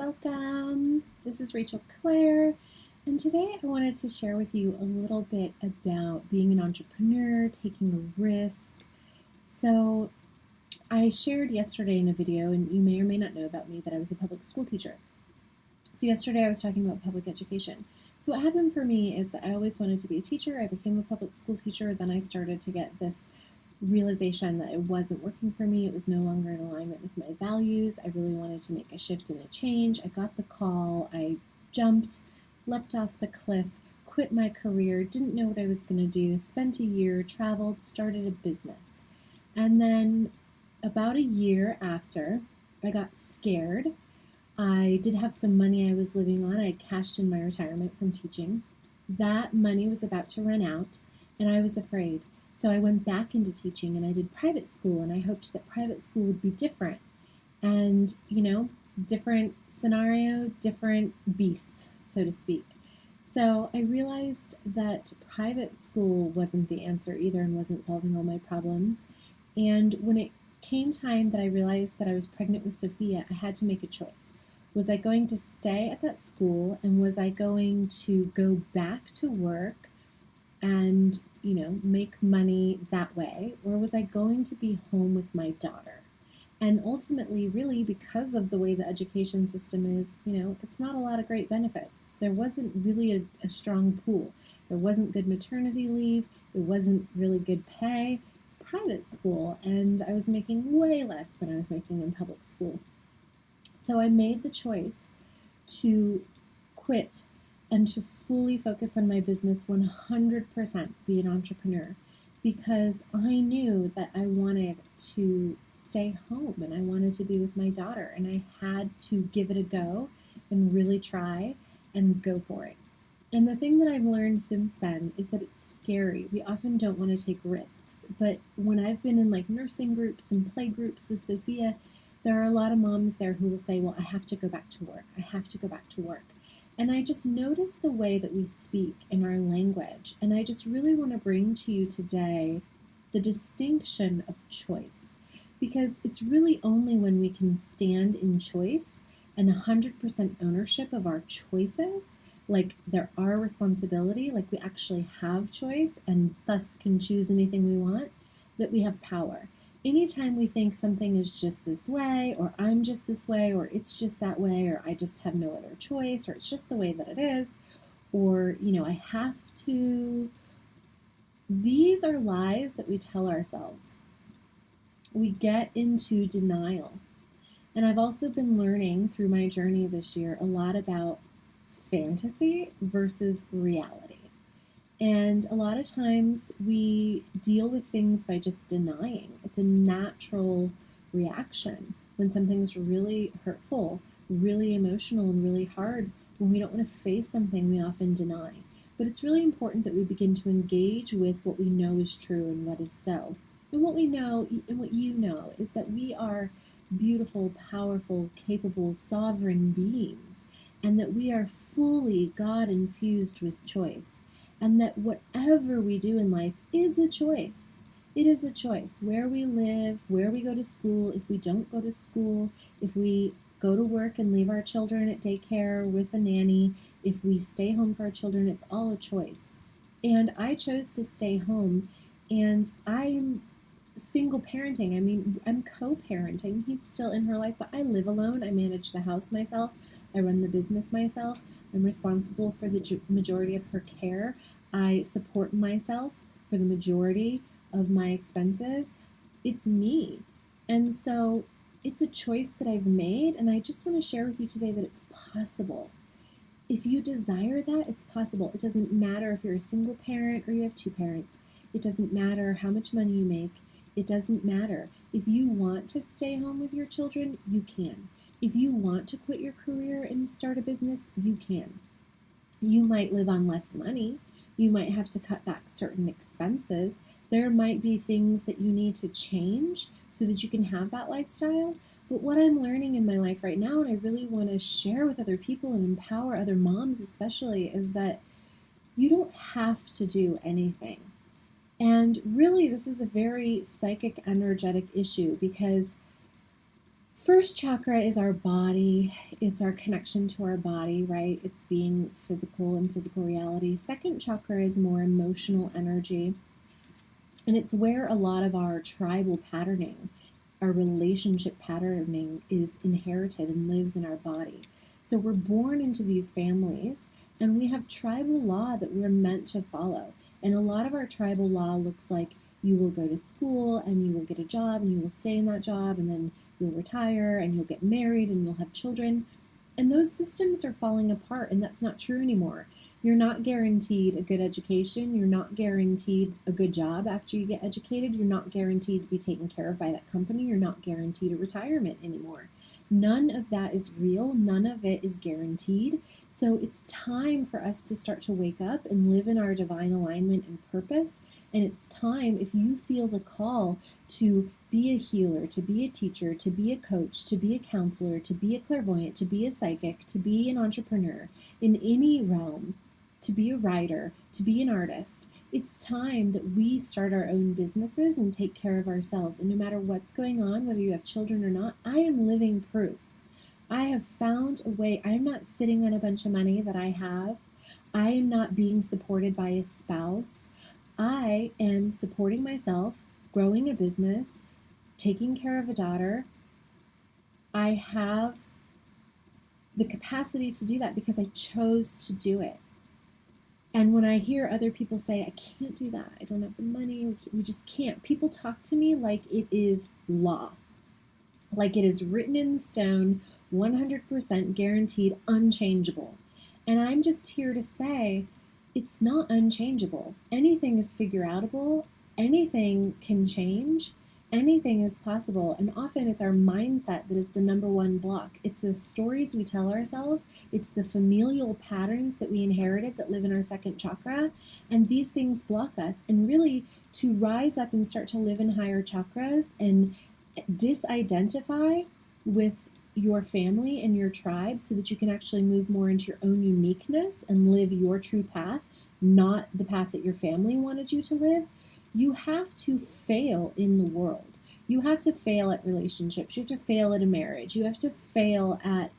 welcome. This is Rachel Clare, and today I wanted to share with you a little bit about being an entrepreneur, taking a risk. So, I shared yesterday in a video, and you may or may not know about me, that I was a public school teacher. So, yesterday I was talking about public education. So, what happened for me is that I always wanted to be a teacher. I became a public school teacher. Then I started to get this realization that it wasn't working for me. It was no longer in alignment with my values. I really wanted to make a shift and a change. I got the call. I jumped, leapt off the cliff, quit my career, didn't know what I was going to do, spent a year, traveled, started a business. And then about a year after, I got scared. I did have some money I was living on. I cashed in my retirement from teaching. That money was about to run out, and I was afraid. So I went back into teaching and I did private school, and I hoped that private school would be different. And, different scenario, different beasts, so to speak. So I realized that private school wasn't the answer either and wasn't solving all my problems. And when it came time that I realized that I was pregnant with Sophia, I had to make a choice. Was I going to stay at that school, and was I going to go back to work and, make money that way? Or was I going to be home with my daughter? And ultimately, really, because of the way the education system is, it's not a lot of great benefits. There wasn't really a strong pool. There wasn't good maternity leave. There wasn't really good pay. It's private school, and I was making way less than I was making in public school. So I made the choice to quit and to fully focus on my business, 100% be an entrepreneur, because I knew that I wanted to stay home and I wanted to be with my daughter, and I had to give it a go and really try and go for it. And the thing that I've learned since then is that it's scary. We often don't want to take risks, but when I've been in nursing groups and play groups with Sophia, there are a lot of moms there who will say, well, I have to go back to work. I have to go back to work. And I just notice the way that we speak in our language. And I just really want to bring to you today the distinction of choice. Because it's really only when we can stand in choice and 100% ownership of our choices, like they're our responsibility, like we actually have choice and thus can choose anything we want, that we have power. Anytime we think something is just this way, or I'm just this way, or it's just that way, or I just have no other choice, or it's just the way that it is, or, I have to, these are lies that we tell ourselves. We get into denial. And I've also been learning through my journey this year a lot about fantasy versus reality. And a lot of times we deal with things by just denying. It's a natural reaction when something's really hurtful, really emotional, and really hard. When we don't want to face something, we often deny. But it's really important that we begin to engage with what we know is true and what is so. And what we know, and what you know, is that we are beautiful, powerful, capable, sovereign beings, and that we are fully God-infused with choice. And that whatever we do in life is a choice. It is a choice. Where we live, where we go to school, if we don't go to school, if we go to work and leave our children at daycare with a nanny, if we stay home for our children, it's all a choice. And I chose to stay home, and I'm single parenting. I'm co-parenting. He's still in her life, but I live alone. I manage the house myself. I run the business myself. I'm responsible for the majority of her care. I support myself for the majority of my expenses. It's me. And so it's a choice that I've made, and I just want to share with you today that it's possible. If you desire that, it's possible. It doesn't matter if you're a single parent or you have two parents. It doesn't matter how much money you make. It doesn't matter. If you want to stay home with your children, you can. If you want to quit your career and start a business, you can. You might live on less money. You might have to cut back certain expenses. There might be things that you need to change so that you can have that lifestyle. But what I'm learning in my life right now, and I really want to share with other people and empower other moms especially, is that you don't have to do anything. And really, this is a very psychic, energetic issue, because First chakra is our body. It's our connection to our body, right? It's being physical and physical reality. Second chakra is more emotional energy. And it's where a lot of our tribal patterning, our relationship patterning is inherited and lives in our body. So we're born into these families and we have tribal law that we're meant to follow. And a lot of our tribal law looks like you will go to school and you will get a job and you will stay in that job and then you'll retire and you'll get married and you'll have children. And those systems are falling apart, and that's not true anymore. You're not guaranteed a good education. You're not guaranteed a good job after you get educated. You're not guaranteed to be taken care of by that company. You're not guaranteed a retirement anymore. None of that is real. None of it is guaranteed. So it's time for us to start to wake up and live in our divine alignment and purpose. And it's time, if you feel the call to be a healer, to be a teacher, to be a coach, to be a counselor, to be a clairvoyant, to be a psychic, to be an entrepreneur in any realm, to be a writer, to be an artist. It's time that we start our own businesses and take care of ourselves. And no matter what's going on, whether you have children or not, I am living proof. I have found a way. I am not sitting on a bunch of money that I have. I am not being supported by a spouse. I am supporting myself, growing a business, taking care of a daughter. I have the capacity to do that because I chose to do it. And when I hear other people say, I can't do that, I don't have the money, we just can't, people talk to me like it is law, like it is written in stone, 100% guaranteed, unchangeable. And I'm just here to say, it's not unchangeable. Anything is figure outable, anything can change, anything is possible. And often it's our mindset that is the number one block. It's the stories we tell ourselves, it's the familial patterns that we inherited that live in our second chakra. And these things block us. And really, to rise up and start to live in higher chakras and disidentify with your family and your tribe so that you can actually move more into your own uniqueness and live your true path, not the path that your family wanted you to live, you have to fail in the world. You have to fail at relationships. You have to fail at a marriage. You have to fail at,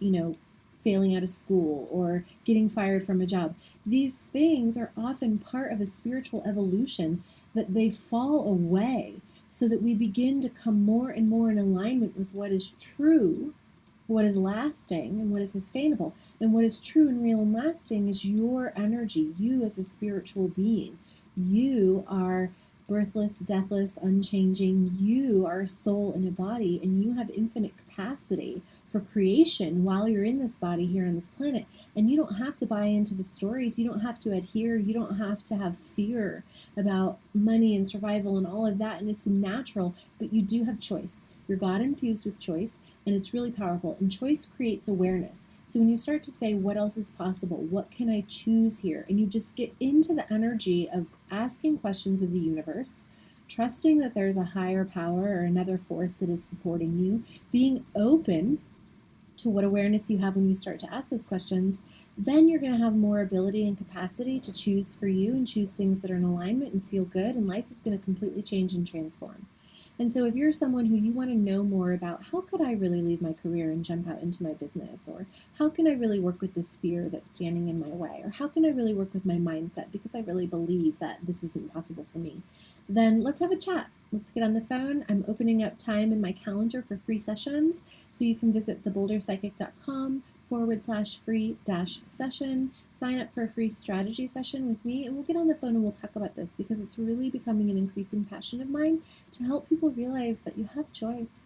failing out of school or getting fired from a job. These things are often part of a spiritual evolution that they fall away so that we begin to come more and more in alignment with what is true, what is lasting, and what is sustainable. And what is true and real and lasting is your energy, you as a spiritual being. You are birthless, deathless, unchanging. You are a soul in a body, and you have infinite capacity for creation while you're in this body here on this planet. And you don't have to buy into the stories. You don't have to adhere. You don't have to have fear about money and survival and all of that. And it's natural, but you do have choice. You're God infused with choice, and it's really powerful. And choice creates awareness. So when you start to say, what else is possible? What can I choose here? And you just get into the energy of asking questions of the universe, trusting that there's a higher power or another force that is supporting you, being open to what awareness you have when you start to ask those questions, then you're going to have more ability and capacity to choose for you and choose things that are in alignment and feel good, and life is going to completely change and transform. And so if you're someone who you want to know more about how could I really leave my career and jump out into my business, or how can I really work with this fear that's standing in my way, or how can I really work with my mindset because I really believe that this isn't possible for me, then let's have a chat. Let's get on the phone. I'm opening up time in my calendar for free sessions, so you can visit theboulderpsychic.com/free-session. Sign up for a free strategy session with me, and we'll get on the phone and we'll talk about this because it's really becoming an increasing passion of mine to help people realize that you have choice.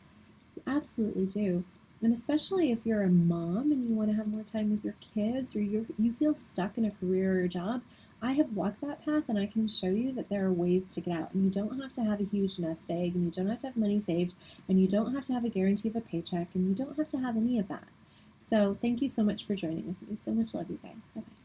You absolutely do. And especially if you're a mom and you want to have more time with your kids, or you feel stuck in a career or a job, I have walked that path and I can show you that there are ways to get out. And you don't have to have a huge nest egg, and you don't have to have money saved, and you don't have to have a guarantee of a paycheck, and you don't have to have any of that. So thank you so much for joining with me. So much love, you guys. Bye-bye.